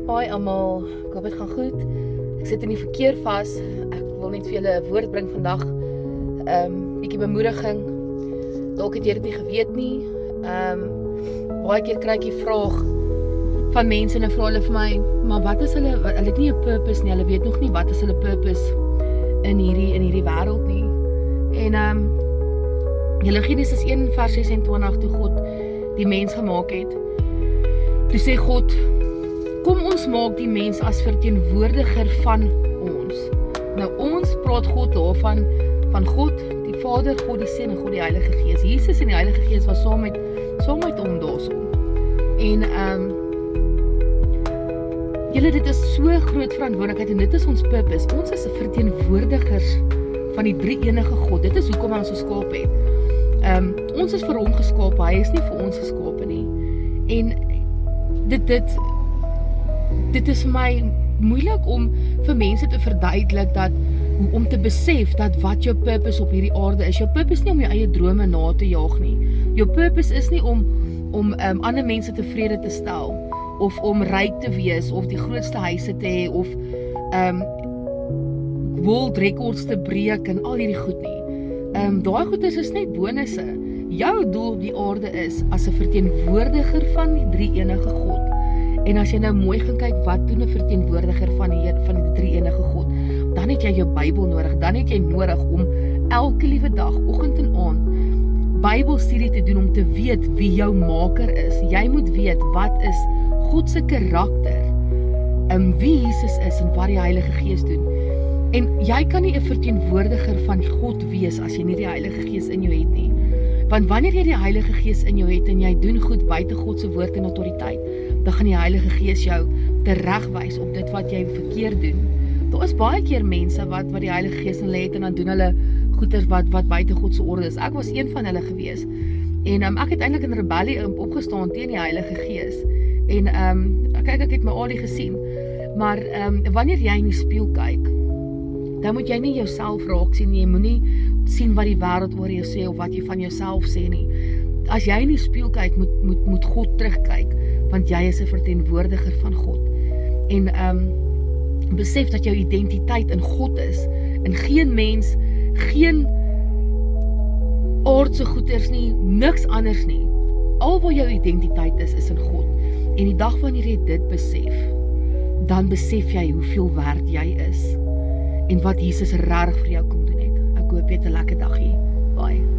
Hoi almal, ek hoop dit gaan goed. Ek sit in die verkeer vas. Ek wil net vir julle 'n woord bring vandag. Bietjie bemoediging. Dalk het jy dit nie geweet nie. Baie keer kry ek die vraag van mense en dan vra hulle vir my, maar wat is hulle het nie 'n purpose nie. Hulle weet nog nie wat is hulle purpose in hierdie wêreld nie. En julle Genesis 1 vers 26 toe God die mens gemaak het. Toe sê God, kom ons maak die mens as verteenwoordiger van ons. Nou ons praat God daarvan, van God, die Vader, God die Seun en God die Heilige Gees. Jesus en die Heilige Gees was saam met hom daarso. En julle, dit is so groot verantwoordelikheid en dit is ons purpose. Ons is verteenwoordigers van die drie-enige God. Dit is hoekom ons geskaap het. Ons is vir hom geskaap, hy is nie vir ons geskaap nie. En dit is vir my moeilik om vir mense te verduidelik om te besef dat wat jou purpose op hierdie aarde is. Jou purpose nie om jou eie drome na te jaag nie. Jou purpose is nie om ander mense tevrede te stel, of om ryk te wees, of die grootste huise te hê, of world records te breek en al hierdie goed nie. Daai goeders is net bonusse. Jou doel op die aarde is as 'n verteenwoordiger van die drie-enige God. En as jy nou mooi gaan kyk, wat doen 'n verteenwoordiger van die drie-enige God? Dan het jy jou Bybel nodig. Dan het jy nodig om elke liewe dag, oggend en aand, Bybelstudie te doen om te weet wie jou maker is. Jy moet weet wat is God se karakter, wie Jesus is en wat die Heilige Gees doen. En jy kan nie 'n verteenwoordiger van God wees as jy nie die Heilige Gees in jou het nie. Want wanneer jy die Heilige Gees in jou het en jy doen goed buite God se woord en autoriteit, dan gaan die Heilige Gees jou teregwys op dit wat jy verkeerd doen. Daar is baie keer mense wat die Heilige Gees in hulle het en dan doen hulle goeders wat buite God se orde is. Ek was een van hulle gewees. En ek het eintlik in rebellie opgestaan teen die Heilige Gees. En kyk, ek het my al die gesien. Maar wanneer jy in die spieël kyk, dan moet jy nie jouself raak sien nie. Jy moenie sien wat die wêreld oor jou sê of wat jy van jouself sê nie. As jy in die spieël kyk, moet God terugkyk, want jy is 'n verteenwoordiger van God. En besef dat jou identiteit in God is, en geen mens, geen aardse goeders nie, niks anders nie. Al wat jou identiteit is in God. En die dag wanneer jy dit besef, dan besef jy hoeveel werd jy is en wat Jesus regtig vir jou kom doen het. Ek hoop jy het 'n lekker dag hier. Bye.